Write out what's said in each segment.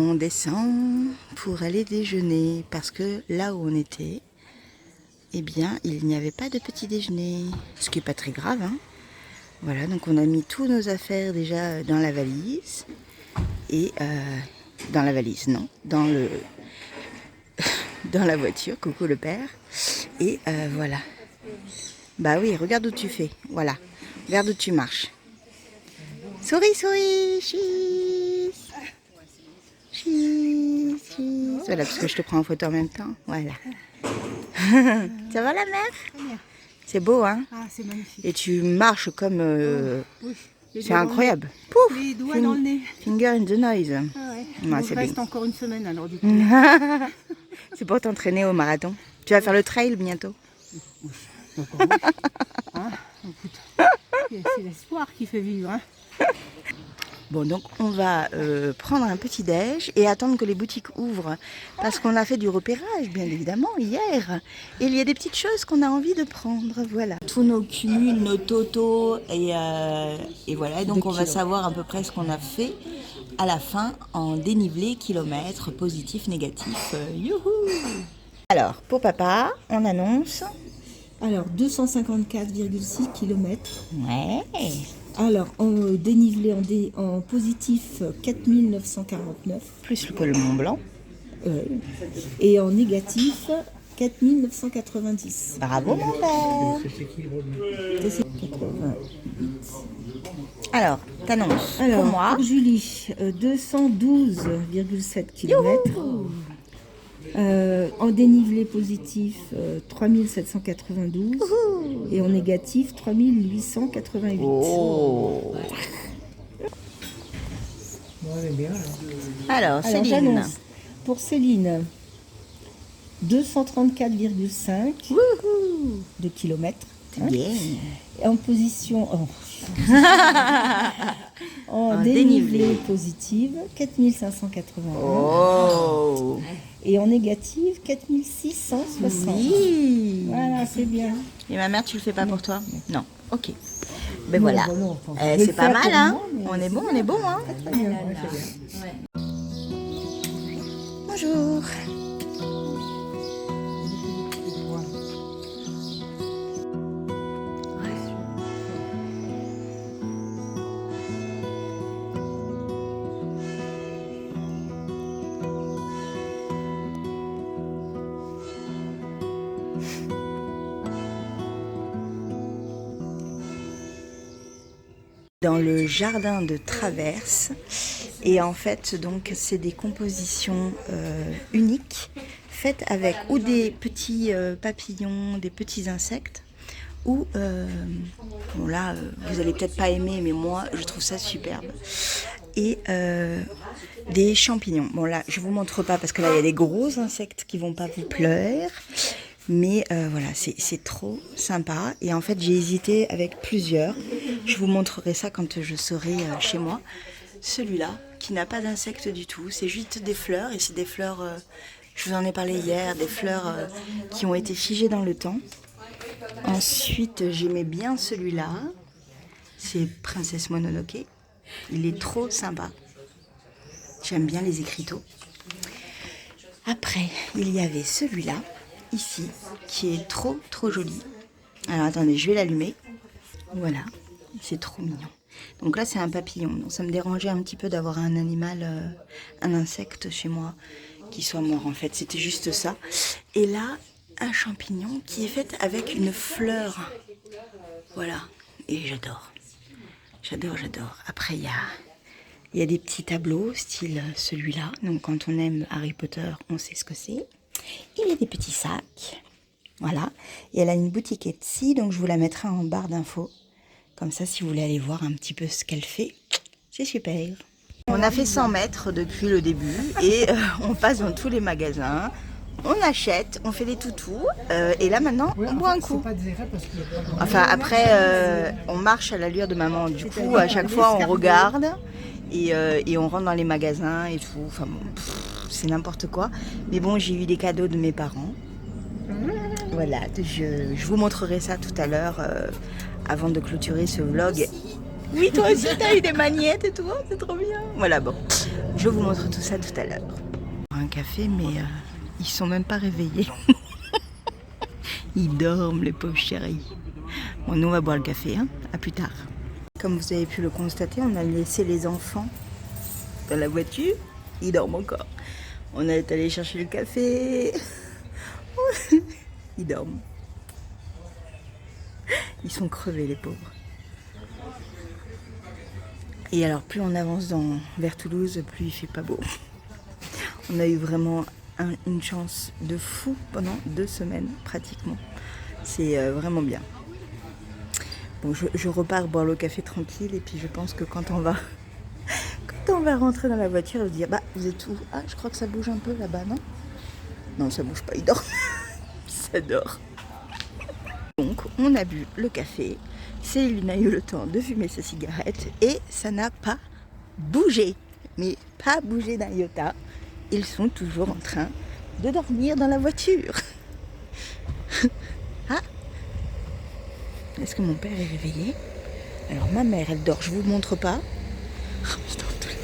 On descend pour aller déjeuner parce que là où on était, eh bien, il n'y avait pas de petit déjeuner. Ce qui n'est pas très grave, hein. Voilà, donc on a mis tous nos affaires déjà dans la valise. Et dans la valise, non, dans la voiture, coucou le père. Et voilà. Bah oui, regarde où tu fais, voilà. Regarde où tu marches. Souris, souris, cheese. Cheese, cheese. Voilà, parce que je te prends en photo en même temps. Voilà. Ça va la mer? C'est beau, hein? Ah, c'est magnifique. Et tu marches comme... Oui. C'est incroyable. Pouf! Les doigts dans le nez. Finger in the noise. Ah ouais. Ouais, Il c'est reste bien. encore une semaine alors du coup. C'est pour t'entraîner au marathon. Tu vas faire le trail bientôt. Hein, écoute, c'est l'espoir qui fait vivre. Hein. Bon, donc on va prendre un petit déj et attendre que les boutiques ouvrent. Parce qu'on a fait du repérage, bien évidemment, hier. Et il y a des petites choses qu'on a envie de prendre, voilà. Tous nos cumuls, nos totaux, et voilà. Donc on va savoir à peu près ce qu'on a fait à la fin en dénivelé, kilomètres, positif, négatif. Youhou! Alors, pour papa, on annonce... Alors 254,6 km. Ouais. Alors en dénivelé en positif 4949. Plus que le Mont Blanc. Et en négatif 4990. Bravo mon père. 88. Alors, t'annonces Alors pour moi. pour Julie 212,7 km. En dénivelé positif 3792 et en négatif 3888. Oh. Alors, Alors Céline. j'annonce pour Céline 234,5 de kilomètres. Bien. En position en dénivelé positive 4581 Oh. et en négative 4660. Oui. Voilà, c'est bien. Et ma mère, tu le fais pas pour toi? Non. Ok. Ben Non, voilà. bah non, enfin, je vais C'est le pas faire mal, pour hein? moi, mais On est bon, on est bon, hein? Très bien, ouais, c'est bien. Bonjour. Dans le jardin de Traverse, et en fait donc c'est des compositions uniques faites avec ou des petits papillons, des petits insectes, ou bon là vous allez peut-être pas aimer, mais moi je trouve ça superbe, et des champignons. Bon là je vous montre pas parce que là il y a des gros insectes qui vont pas vous plaire. Mais voilà, c'est trop sympa. Et en fait, j'ai hésité avec plusieurs. Je vous montrerai ça quand je serai chez moi. Celui-là, qui n'a pas d'insectes du tout. C'est juste des fleurs. Et c'est des fleurs, je vous en ai parlé hier, des fleurs qui ont été figées dans le temps. Ensuite, j'aimais bien celui-là. C'est Princesse Mononoke. Il est trop sympa. J'aime bien les écriteaux. Après, il y avait celui-là. Ici, qui est trop joli. Alors attendez, je vais l'allumer. Voilà, c'est trop mignon. Donc là c'est un papillon, donc ça me dérangeait un petit peu d'avoir un animal, un insecte chez moi qui soit mort en fait, c'était juste ça. Et là, un champignon qui est fait avec une fleur. Voilà, et j'adore. J'adore. Après il y a des petits tableaux, style celui-là. Donc quand on aime Harry Potter, on sait ce que c'est. Il y a des petits sacs, voilà, et elle a une boutique Etsy, donc je vous la mettrai en barre d'infos, comme ça si vous voulez aller voir un petit peu ce qu'elle fait, c'est super. On a fait 100 mètres depuis le début, et on passe dans tous les magasins, on achète, on fait des toutous, et là maintenant on boit un coup. Enfin après, on marche à l'allure de maman, du coup à chaque fois on regarde, et on rentre dans les magasins et tout, enfin bon... C'est n'importe quoi. Mais bon, j'ai eu des cadeaux de mes parents. Voilà, je vous montrerai ça tout à l'heure avant de clôturer ce vlog. Oui, toi aussi, t'as eu des magnettes et tout, c'est trop bien. Voilà, bon. Je vous montre tout ça tout à l'heure. Un café, mais ils sont même pas réveillés. Ils dorment, les pauvres chéris. Bon, nous on va boire le café, hein. À plus tard. Comme vous avez pu le constater, on a laissé les enfants dans la voiture. Ils dorment encore. On est allé chercher le café. Ils dorment. Ils sont crevés, les pauvres. Et alors, plus on avance vers Toulouse, plus il fait pas beau. On a eu vraiment une chance de fou pendant 2 semaines, pratiquement. C'est vraiment bien. Bon, je repars boire le café tranquille, et puis je pense que quand on va rentrer dans la voiture, on va se dire, bah, vous êtes où? Ah, je crois que ça bouge un peu là-bas, non? Non, ça bouge pas, il dort. Ça dort. Donc, on a bu le café. Céline a eu le temps de fumer sa cigarette et ça n'a pas bougé. Mais pas bougé d'un iota. Ils sont toujours en train de dormir dans la voiture. Ah, est-ce que mon père est réveillé? Alors ma mère, elle dort, je vous montre pas. Oh, je dors tout le temps.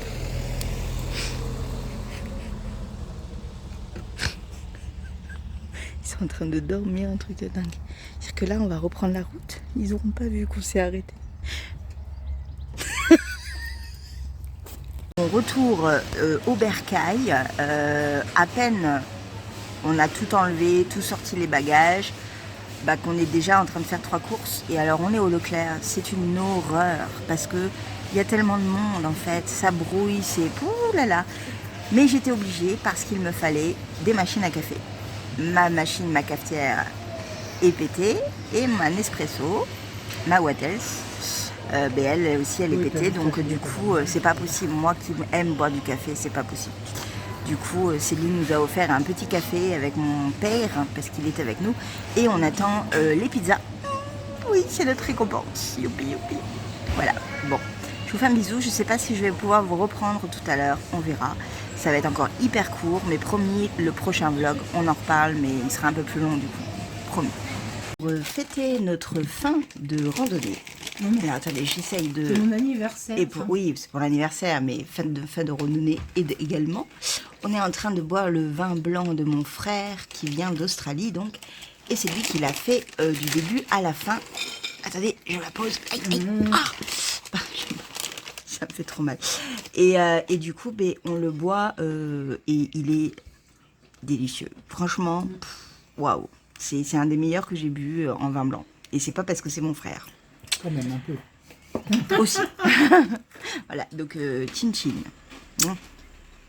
Ils sont en train de dormir, un truc de dingue. C'est-à-dire que là, on va reprendre la route. Ils n'auront pas vu qu'on s'est arrêté. Mon retour au bercail, à peine on a tout enlevé, tout sorti les bagages, bah, qu'on est déjà en train de faire 3 courses. Et alors on est au Leclerc, c'est une horreur parce que il y a tellement de monde en fait, ça brouille, c'est ouh là là. Mais j'étais obligée parce qu'il me fallait des machines à café. Ma cafetière est pétée et ma Nespresso, ma Wattels, elle aussi elle est pétée, donc du coup c'est pas possible. Moi qui aime boire du café, c'est pas possible. Du coup, Céline nous a offert un petit café avec mon père, parce qu'il est avec nous, et on attend les pizzas. Oui, c'est notre récompense. Youpi, youpi. Voilà, bon. Je vous fais un bisou. Je ne sais pas si je vais pouvoir vous reprendre tout à l'heure. On verra. Ça va être encore hyper court, mais promis, le prochain vlog, on en reparle, mais il sera un peu plus long du coup. Promis. Pour fêter notre fin de randonnée. Alors attendez, j'essaye de... C'est mon anniversaire. Et oui, c'est pour l'anniversaire, mais fin de randonnée également. On est en train de boire le vin blanc de mon frère qui vient d'Australie, donc. Et c'est lui qui l'a fait du début à la fin. Attendez, je la pose. Aïe, aïe. Ah, ça me fait trop mal. Et du coup, on le boit et il est délicieux. Franchement, waouh. C'est un des meilleurs que j'ai bu en vin blanc. Et c'est pas parce que c'est mon frère. Quand même un peu. Aussi. Voilà, donc chin chin.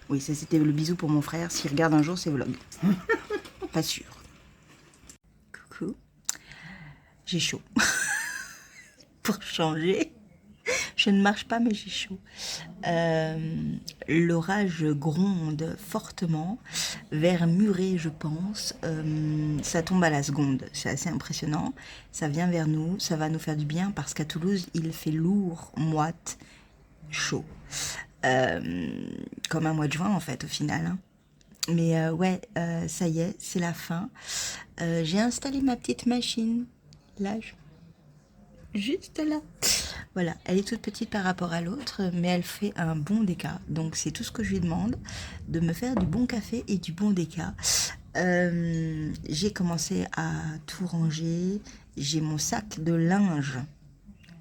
Oui, ça c'était le bisou pour mon frère. S'il regarde un jour ces vlogs. Pas sûr. Coucou. J'ai chaud. Pour changer. Je ne marche pas, mais j'ai chaud. L'orage gronde fortement. Vers Muret, je pense. Ça tombe à la seconde. C'est assez impressionnant. Ça vient vers nous. Ça va nous faire du bien parce qu'à Toulouse, il fait lourd, moite, chaud. Comme un mois de juin, en fait, au final. Hein. Mais ouais, ça y est, c'est la fin. J'ai installé ma petite machine. Là, juste là. Voilà, elle est toute petite par rapport à l'autre, mais elle fait un bon déca. Donc c'est tout ce que je lui demande, de me faire du bon café et du bon déca. J'ai commencé à tout ranger. J'ai mon sac de linge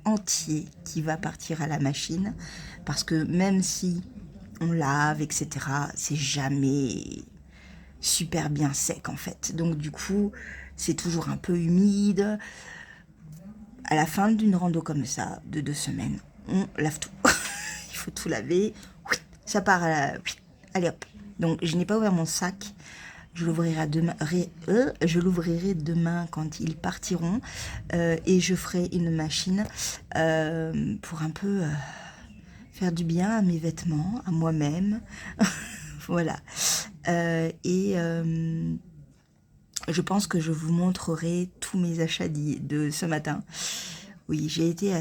entier qui va partir à la machine. Parce que même si on lave, etc., c'est jamais super bien sec en fait. Donc du coup, c'est toujours un peu humide. À la fin d'une rando comme ça, de 2 semaines, on lave tout. Il faut tout laver. Ça part à la... Allez hop. Donc, je n'ai pas ouvert mon sac. Je l'ouvrirai demain quand ils partiront. Et je ferai une machine pour un peu faire du bien à mes vêtements, à moi-même. Voilà. Je pense que je vous montrerai tous mes achats de ce matin. Oui, j'ai été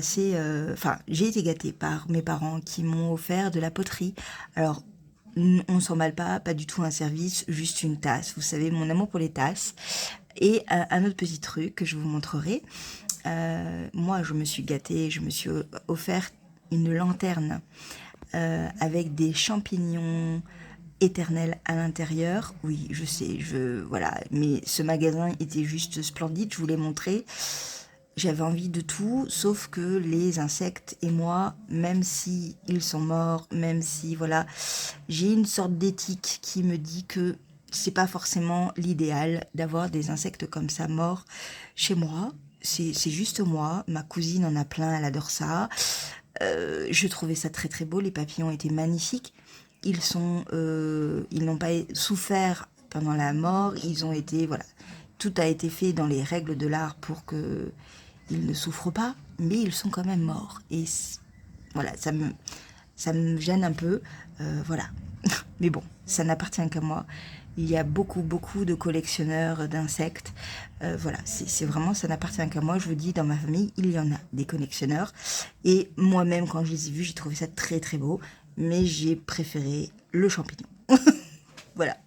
j'ai été gâtée par mes parents qui m'ont offert de la poterie. Alors, on s'emballe pas du tout un service, juste une tasse. Vous savez, mon amour pour les tasses. Et un autre petit truc que je vous montrerai. Moi, je me suis gâtée, je me suis offert une lanterne avec des champignons éternels à l'intérieur. Oui, je sais, voilà, mais ce magasin était juste splendide, je vous l'ai montré. J'avais envie de tout, sauf que les insectes et moi, même si ils sont morts, même si, voilà, j'ai une sorte d'éthique qui me dit que c'est pas forcément l'idéal d'avoir des insectes comme ça morts chez moi. C'est juste moi. Ma cousine en a plein, elle adore ça. Je trouvais ça très très beau. Les papillons étaient magnifiques. Ils n'ont pas souffert pendant la mort. Ils ont été, voilà, tout a été fait dans les règles de l'art pour que ils ne souffrent pas, mais ils sont quand même morts. Et voilà, ça me gêne un peu, voilà. Mais bon, ça n'appartient qu'à moi. Il y a beaucoup de collectionneurs d'insectes. Voilà, c'est vraiment, ça n'appartient qu'à moi. Je vous dis, dans ma famille, il y en a des collectionneurs. Et moi-même, quand je les ai vus, j'ai trouvé ça très très beau. Mais j'ai préféré le champignon. Voilà.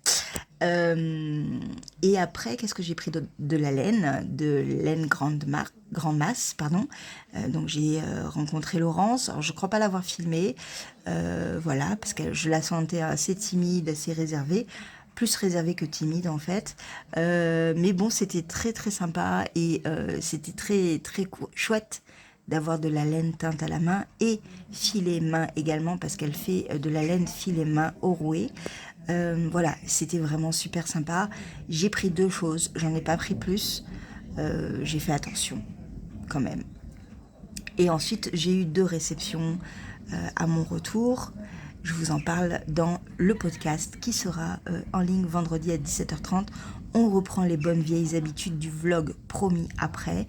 Et après, qu'est-ce que j'ai pris de la laine, grande masse, pardon. Donc j'ai rencontré Laurence. Alors je crois pas l'avoir filmée, voilà, parce que je la sentais assez timide, assez réservée, plus réservée que timide en fait. Mais bon, c'était très très sympa et c'était très très chouette d'avoir de la laine teinte à la main et filet main également, parce qu'elle fait de la laine filet main au rouet. Voilà, c'était vraiment super sympa. J'ai pris 2 choses, j'en ai pas pris plus. J'ai fait attention quand même. Et ensuite, j'ai eu 2 réceptions à mon retour. Je vous en parle dans le podcast qui sera en ligne vendredi à 17h30. On reprend les bonnes vieilles habitudes du vlog promis après.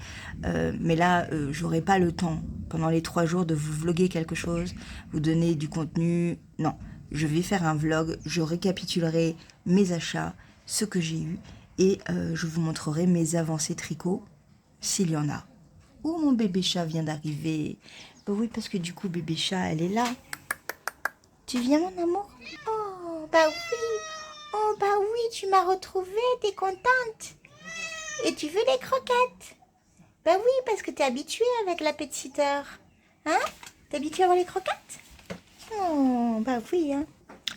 Mais là, j'aurai pas le temps pendant les 3 jours de vous vlogger quelque chose, vous donner du contenu. Non, je vais faire un vlog, je récapitulerai mes achats, ce que j'ai eu, et je vous montrerai mes avancées tricot, s'il y en a. Oh, mon bébé chat vient d'arriver. Bah oui, parce que du coup, bébé chat, elle est là. Tu viens, mon amour? Oh, bah oui. Oh, bah oui, tu m'as retrouvée, t'es contente. Et tu veux les croquettes? Bah oui, parce que t'es habituée avec la pet-sitter. Hein? T'es habituée à avoir les croquettes? Oh, bah oui, hein.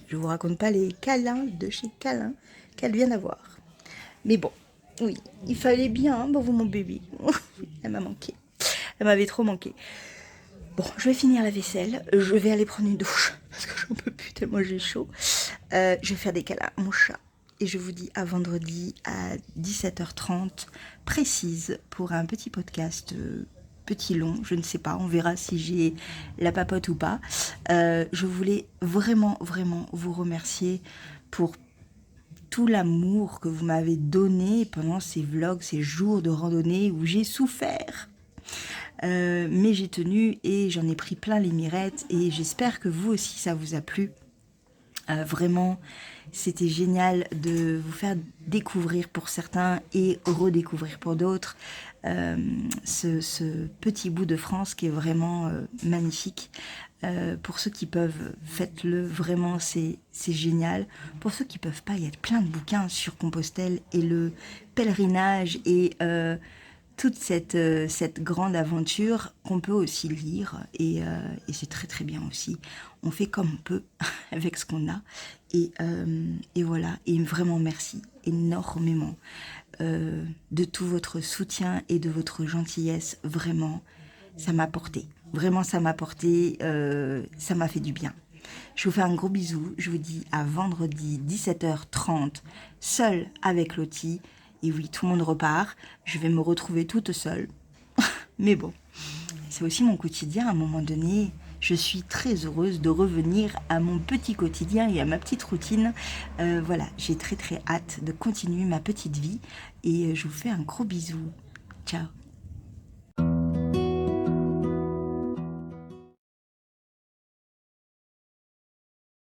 Je vous raconte pas les câlins de chez Câlin qu'elle vient d'avoir. Mais bon, oui, il fallait bien, hein, vous, mon bébé. Elle m'a manqué. Elle m'avait trop manqué. Bon, je vais finir la vaisselle. Je vais aller prendre une douche parce que j'en peux plus tellement j'ai chaud. Je vais faire des câlins à mon chat. Et je vous dis à vendredi à 17h30 précise pour un petit podcast petit long. Je ne sais pas, on verra si j'ai la papote ou pas. Je voulais vraiment vous remercier pour tout l'amour que vous m'avez donné pendant ces vlogs, ces jours de randonnée où j'ai souffert. Mais j'ai tenu et j'en ai pris plein les mirettes et j'espère que vous aussi ça vous a plu. Vraiment, c'était génial de vous faire découvrir pour certains et redécouvrir pour d'autres ce petit bout de France qui est vraiment magnifique. Pour ceux qui peuvent, faites-le, vraiment c'est génial. Pour ceux qui peuvent pas, il y a plein de bouquins sur Compostelle et le pèlerinage et toute cette grande aventure qu'on peut aussi lire et c'est très très bien aussi. On fait comme on peut avec ce qu'on a et voilà, et vraiment merci énormément de tout votre soutien et de votre gentillesse. Vraiment, ça m'a porté, vraiment ça m'a porté, ça m'a fait du bien. Je vous fais un gros bisou, je vous dis à vendredi 17h30 seule avec Lottie. Et oui, tout le monde repart. Je vais me retrouver toute seule. Mais bon, c'est aussi mon quotidien. À un moment donné, je suis très heureuse de revenir à mon petit quotidien et à ma petite routine. Voilà, j'ai très très hâte de continuer ma petite vie. Et je vous fais un gros bisou. Ciao.